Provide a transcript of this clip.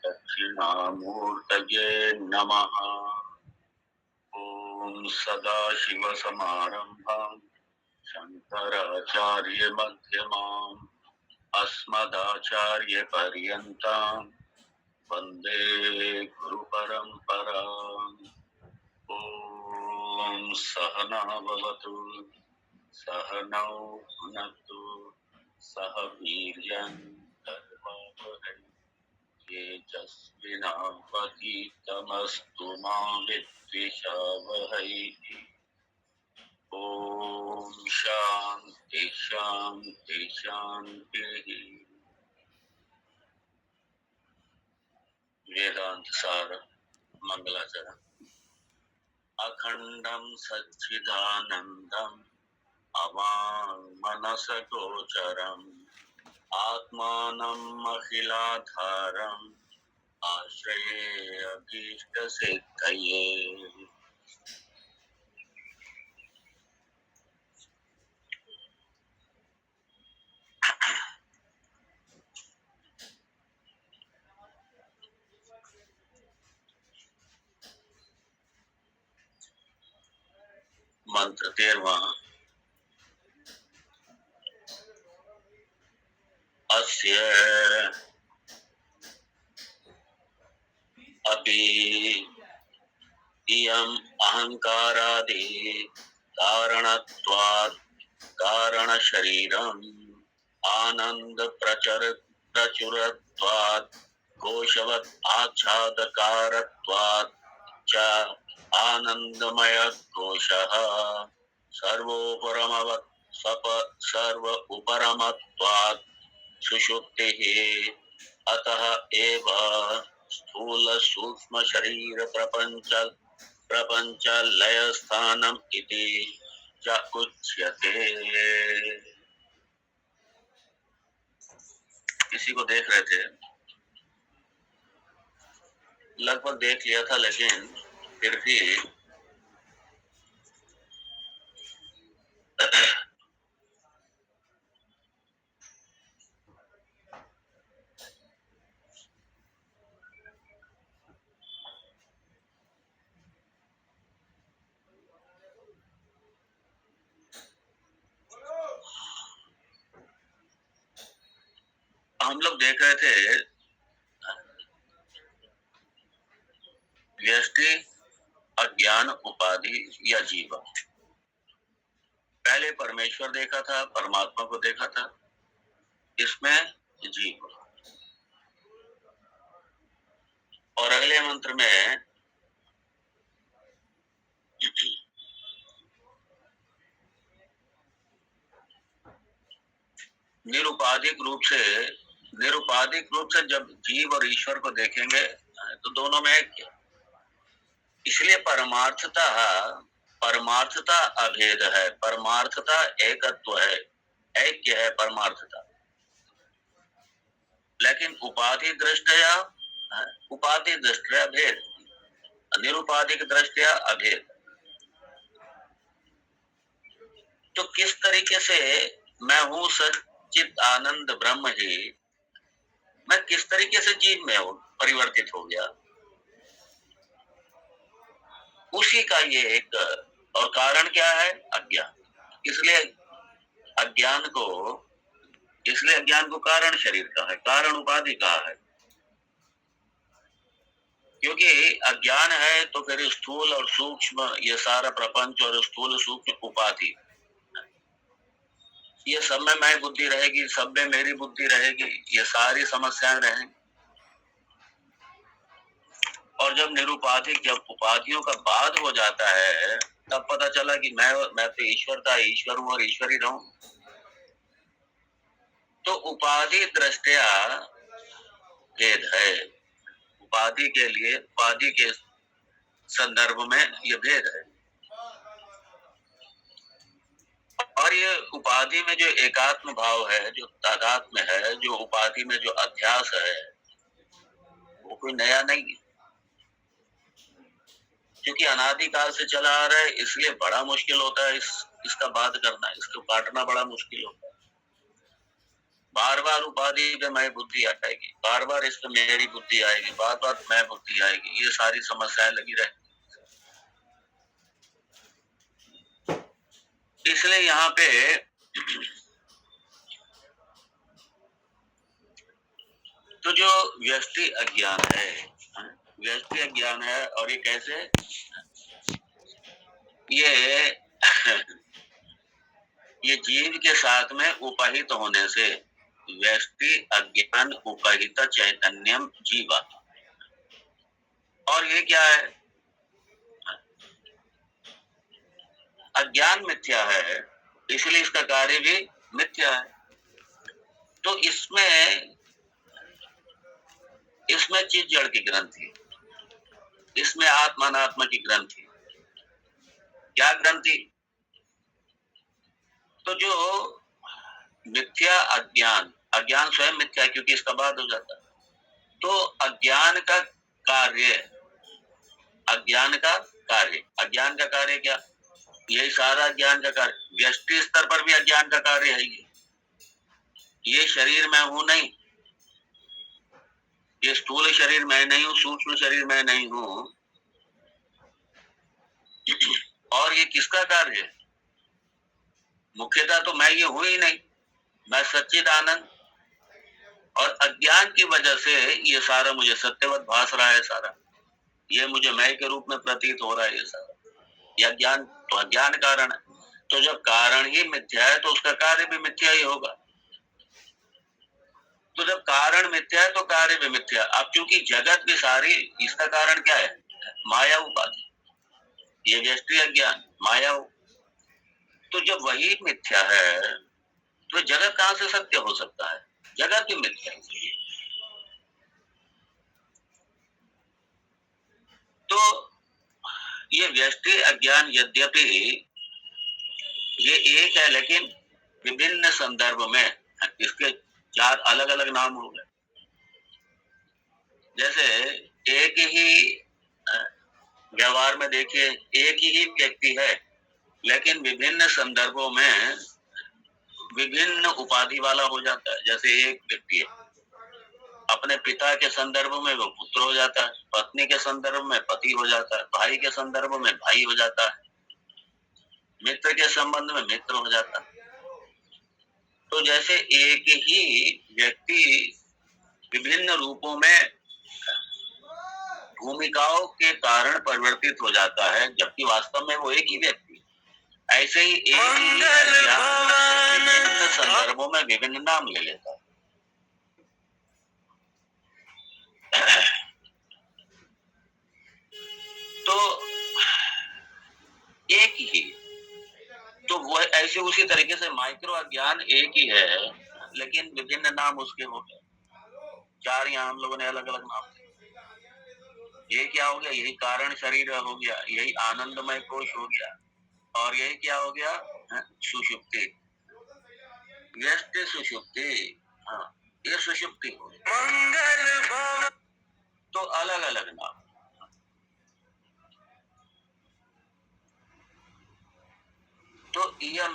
दक्षिणामूर्तये नमः। ॐ सदाशिवसमारम्भाम् शङ्कराचार्यमध्यमाम् अस्मदाचार्यपर्यन्ताम् वन्दे गुरुपरम्पराम्। ॐ सहना भवतु सहनौ भुनक्तु सह वीर्यं कर्मवहै तेजस्विनावधीतमस्तु मा विद्विषावहै। ॐ शान्ति शान्ति शान्तिः। वेदांत सार मंगलाचरण। अखंडं सच्चिदानंदम् अवाङ्मनसगोचरम् आत्मानं अखिलाधारम् आश्रये अभीष्टसिद्धये। मंत्र 13वां। अस्य अपि इयम् अहंकारादि कारणत्वात् कारण शरीरम् आनंद प्रचुरत्वात् कोशवत् आच्छादकारत्वात् च आनंदमय कोशः सर्वोपरमवत् सर्व उपरमत्वात् सुषुप्तिः अतः एव स्थूल सूक्ष्म शरीर प्रपंच लय स्थानम इति च उच्यते। किसी को देख रहे थे, लगभग देख लिया था, लेकिन फिर भी हम लोग देख रहे थे व्यष्टि अज्ञान उपाधि या जीवन। पहले परमेश्वर देखा था, परमात्मा को देखा था, इसमें जीव। और अगले मंत्र में निरुपाधिक रूप से जब जीव और ईश्वर को देखेंगे तो दोनों में एक, इसलिए परमार्थता अभेद है, परमार्थता एकत्व है, ऐक्य है परमार्थता। लेकिन उपाधि दृष्टया भेद, निरुपाधिक दृष्टया अभेद। तो किस तरीके से मैं हूँ सच्चित आनंद ब्रह्म ही, मैं किस तरीके से जीव में परिवर्तित हो गया, उसी का ये एक। और कारण क्या है? अज्ञान। इसलिए अज्ञान को कारण शरीर का है, कारण उपाधि का है। क्योंकि अज्ञान है तो फिर स्थूल और सूक्ष्म ये सारा प्रपंच और स्थूल सूक्ष्म उपाधि, ये सब में मैं बुद्धि रहेगी, सब में मेरी बुद्धि रहेगी, ये सारी समस्याएं रहेंगी। और जब निरुपाधिक, जब उपाधियों का बाद हो जाता है, तब पता चला कि मैं तो ईश्वर का ईश्वर हूं और ईश्वर ही रहूं। तो उपाधि दृष्टया भेद है, उपाधि के संदर्भ में ये भेद है। और ये उपाधि में जो एकात्म भाव है, जो तादात्म्य है, जो उपाधि में जो अध्यास है, वो कोई नया नहीं है। क्योंकि अनादिकाल से चला आ रहा है, इसलिए बड़ा मुश्किल होता है इसका बात करना, इसको काटना बड़ा मुश्किल होता है। बार बार उपाधि पे मैं बुद्धि आएगी, बार बार इस पे मेरी बुद्धि आएगी, बार बार मैं बुद्धि आएगी, ये सारी समस्याएं लगी रहेगी। इसलिए यहाँ पे तो जो व्यष्टि अज्ञान है, व्यष्टि अज्ञान है, और ये कैसे, ये ये जीव के साथ में उपहित होने से व्यष्टि अज्ञान उपहित चैतन्यम जीवा। और ये क्या है, अज्ञान मिथ्या है, इसलिए इसका कार्य भी मिथ्या है। तो इसमें चित जड़ की ग्रंथि, इसमें आत्मा अनात्मा की ग्रंथि। क्या ग्रंथि? तो जो मिथ्या अज्ञान, अज्ञान स्वयं मिथ्या है क्योंकि इसका बाद हो जाता है। तो अज्ञान का कार्य, अज्ञान का कार्य, अज्ञान का कार्य क्या, यही सारा अज्ञान का कार्य। व्यष्टि स्तर पर भी अज्ञान का कार्य है ये शरीर मैं हूं नहीं, ये स्थूल शरीर मैं नहीं हूं, सूक्ष्म शरीर मैं नहीं हूं। और ये किसका कार्य है? मुख्यतः तो मैं ये हूं ही नहीं, मैं सच्चिद आनंद। और अज्ञान की वजह से ये सारा मुझे सत्यवत भास रहा है, सारा ये मुझे मैं के रूप में प्रतीत हो रहा है, ये सारा ये अज्ञान, तो अज्ञान कारण है। तो जब कारण ही मिथ्या है तो उसका कार्य भी मिथ्या ही होगा। तो जब कारण मिथ्या है तो कार्य भी मिथ्या। अब क्योंकि जगत भी सारी, इसका कारण क्या है, माया उपाधि, ये व्यष्टि अज्ञान माया। तो जब वही मिथ्या है तो जगत कहां से सत्य हो सकता है, जगत भी मिथ्या है। तो ये व्यष्टि अज्ञान यद्यपि ये एक है, लेकिन विभिन्न संदर्भ में इसके 4 अलग अलग नाम हो गए। जैसे एक ही व्यवहार में देखिए, एक ही व्यक्ति है लेकिन विभिन्न संदर्भों में विभिन्न उपाधि वाला हो जाता है। जैसे एक व्यक्ति है, अपने पिता के संदर्भ में वो पुत्र हो जाता है, पत्नी के संदर्भ में पति हो जाता है, भाई के संदर्भ में भाई हो जाता है, मित्र के संबंध में मित्र हो जाता है। तो जैसे एक ही व्यक्ति विभिन्न रूपों में भूमिकाओं के कारण परिवर्तित हो जाता है, जबकि वास्तव में वो एक ही व्यक्ति, ऐसे ही एक ही विभिन्न संदर्भों में विभिन्न नाम ले लेता है। तो एक ही, तो वह ऐसे उसी तरीके से माइक्रो अज्ञान एक ही है लेकिन विभिन्न नाम उसके हो गए। 4 यहाँ हम लोगों ने अलग अलग नाम दिए। ये क्या हो गया, यही कारण शरीर हो गया, यही आनंदमय कोश हो गया, और यही क्या हो गया, सुषुप्ति, व्यष्टि सुषुप्ति। हाँ, ये सुषुप्ति हो गई। तो अलग अलग नाम। तो यह